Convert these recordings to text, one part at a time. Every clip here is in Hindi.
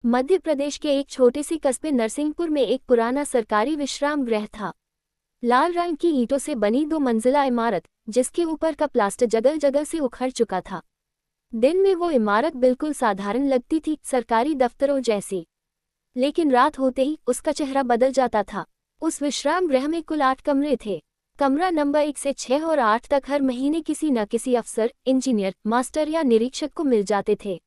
मध्य प्रदेश के एक छोटे से कस्बे नरसिंहपुर में एक पुराना सरकारी विश्राम गृह था। लाल रंग की ईंटों से बनी 2 मंजिला इमारत, जिसके ऊपर का प्लास्टर जगह जगह से उखड़ चुका था। दिन में वो इमारत बिल्कुल साधारण लगती थी, सरकारी दफ्तरों जैसी। लेकिन रात होते ही उसका चेहरा बदल जाता था। उस विश्राम गृह में कुल 8 कमरे थे। कमरा नंबर 1 से 6 और 8 तक हर महीने किसी न किसी अफसर, इंजीनियर, मास्टर या निरीक्षक को मिल जाते थे।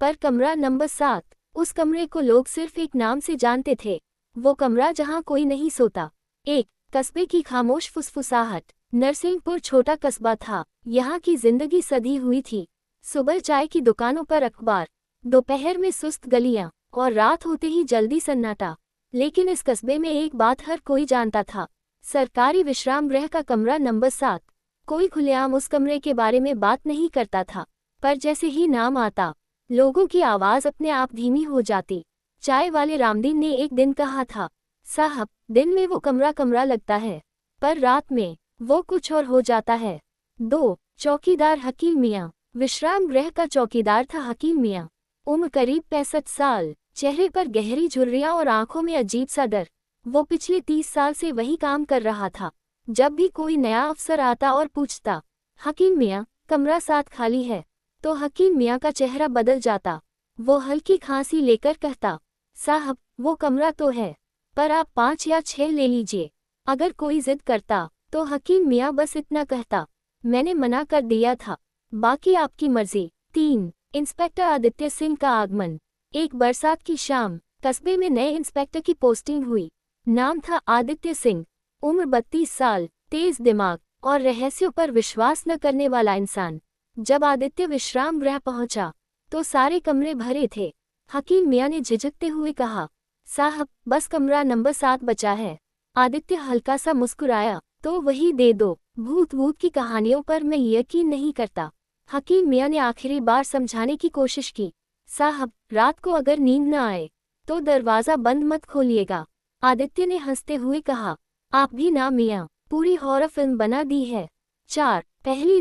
पर कमरा नंबर 7, उस कमरे को लोग सिर्फ एक नाम से जानते थे। वो कमरा जहां कोई नहीं सोता। एक कस्बे की खामोश फुसफुसाहट। नरसिंहपुर छोटा कस्बा था। यहाँ की जिंदगी सधी हुई थी। सुबह चाय की दुकानों पर अखबार, दोपहर में सुस्त गलियां और रात होते ही जल्दी सन्नाटा। लेकिन इस कस्बे में एक बात हर कोई जानता था। सरकारी विश्राम गृह का कमरा नंबर 7। कोई खुलेआम उस कमरे के बारे में बात नहीं करता था, पर जैसे ही नाम आता, लोगों की आवाज अपने आप धीमी हो जाती। चाय वाले रामदीन ने एक दिन कहा था, साहब, दिन में वो कमरा कमरा लगता है, पर रात में वो कुछ और हो जाता है। 2 चौकीदार हकीम मियाँ। विश्राम गृह का चौकीदार था हकीम मियाँ। उम्र करीब 65 साल, चेहरे पर गहरी झुर्रियां और आंखों में अजीब सा डर। वो पिछले 30 साल से वही काम कर रहा था। जब भी कोई नया अफसर आता और पूछता, हकीम मियाँ, कमरा 7 खाली है, तो हकीम मियाँ का चेहरा बदल जाता। वो हल्की खांसी लेकर कहता, साहब, वो कमरा तो है, पर आप 5 या 6 ले लीजिए। अगर कोई जिद करता, तो हकीम मियाँ बस इतना कहता, मैंने मना कर दिया था, बाकी आपकी मर्जी। 3 इंस्पेक्टर आदित्य सिंह का आगमन। एक बरसात की शाम, कस्बे में नए इंस्पेक्टर की पोस्टिंग हुई। नाम था आदित्य सिंह। उम्र 32 साल, तेज दिमाग और रहस्यों पर विश्वास न करने वाला इंसान। जब आदित्य विश्राम गृह पहुंचा, तो सारे कमरे भरे थे। हकीम मियाँ ने झिझकते हुए कहा, साहब, बस कमरा नंबर 7 बचा है। आदित्य हल्का सा मुस्कुराया, तो वही दे दो। भूत वूत की कहानियों पर मैं यकीन नहीं करता। हकीम मियाँ ने आखिरी बार समझाने की कोशिश की, साहब, रात को अगर नींद न आए, तो दरवाज़ा बंद मत खोलिएगा। आदित्य ने हंसते हुए कहा, आप भी ना मियाँ, पूरी हॉरर फिल्म बना दी है। 4 पहली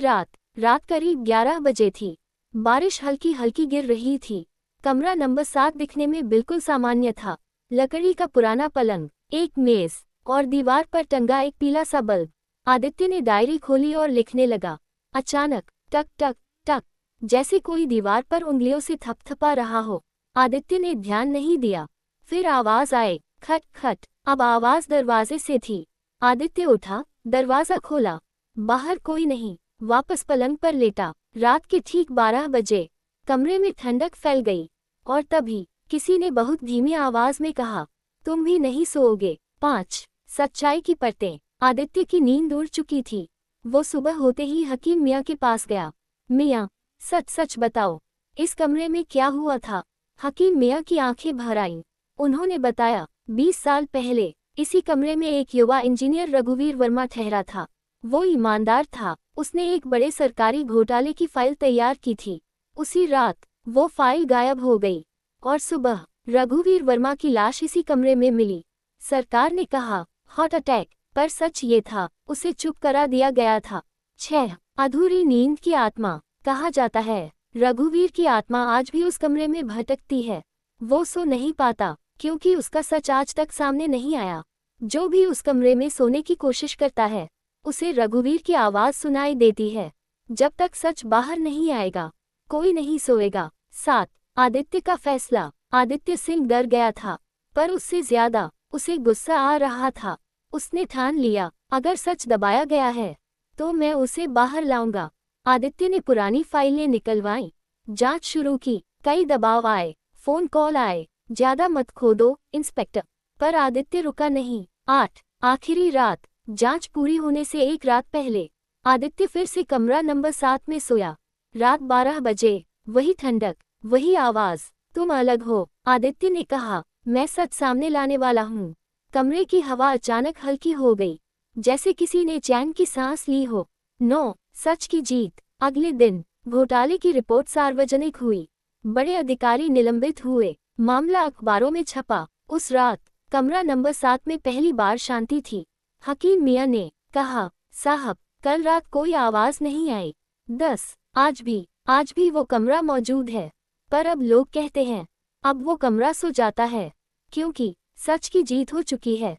रात करीब 11 बजे थी। बारिश हल्की हल्की गिर रही थी। कमरा नंबर 7 दिखने में बिल्कुल सामान्य था। लकड़ी का पुराना पलंग, एक मेज और दीवार पर टंगा एक पीला सा बल्ब। आदित्य ने डायरी खोली और लिखने लगा। अचानक टक टक टक, जैसे कोई दीवार पर उंगलियों से थपथपा रहा हो। आदित्य ने ध्यान नहीं दिया। फिर आवाज आए, खट खट। अब आवाज दरवाजे से थी। आदित्य उठा, दरवाजा खोला। बाहर कोई नहीं। वापस पलंग पर लेटा। रात के ठीक 12 बजे। कमरे में ठंडक फैल गई। और तभी किसी ने बहुत धीमी आवाज में कहा, तुम भी नहीं सोओगे। 5 सच्चाई की परतें। आदित्य की नींद उड़ चुकी थी। वो सुबह होते ही हकीम मियाँ के पास गया। मियाँ, सच सच बताओ, इस कमरे में क्या हुआ था? हकीम मियाँ की आंखें भर आईं। उन्होंने बताया, 20 साल पहले इसी कमरे में एक युवा इंजीनियर रघुवीर वर्मा ठहरा था। वो ईमानदार था। उसने एक बड़े सरकारी घोटाले की फाइल तैयार की थी। उसी रात वो फाइल गायब हो गई और सुबह रघुवीर वर्मा की लाश इसी कमरे में मिली। सरकार ने कहा हार्ट अटैक, पर सच ये था, उसे चुप करा दिया गया था। 6 अधूरी नींद की आत्मा। कहा जाता है, रघुवीर की आत्मा आज भी उस कमरे में भटकती है। वो सो नहीं पाता, क्योंकि उसका सच आज तक सामने नहीं आया। जो भी उस कमरे में सोने की कोशिश करता है, उसे रघुवीर की आवाज सुनाई देती है। जब तक सच बाहर नहीं आएगा, कोई नहीं सोएगा। 7 आदित्य का फैसला। आदित्य सिंह डर गया था, पर उससे ज्यादा उसे गुस्सा आ रहा था। उसने ठान लिया, अगर सच दबाया गया है, तो मैं उसे बाहर लाऊंगा। आदित्य ने पुरानी फाइलें निकलवाईं, जांच शुरू की। कई दबाव आए, फोन कॉल आए, ज्यादा मत खोदो इंस्पेक्टर, पर आदित्य रुका नहीं। 8 आखिरी रात। जांच पूरी होने से एक रात पहले आदित्य फिर से कमरा नंबर 7 में सोया। रात 12 बजे, वही ठंडक, वही आवाज। तुम अलग हो, आदित्य ने कहा, मैं सच सामने लाने वाला हूँ। कमरे की हवा अचानक हल्की हो गई, जैसे किसी ने चैन की सांस ली हो। 9 सच की जीत। अगले दिन घोटाले की रिपोर्ट सार्वजनिक हुई। बड़े अधिकारी निलंबित हुए। मामला अखबारों में छपा। उस रात कमरा नंबर 7 में पहली बार शांति थी। हकीम मियाँ ने कहा, साहब, कल रात कोई आवाज नहीं आई। 10 आज भी वो कमरा मौजूद है, पर अब लोग कहते हैं अब वो कमरा सो जाता है, क्योंकि सच की जीत हो चुकी है।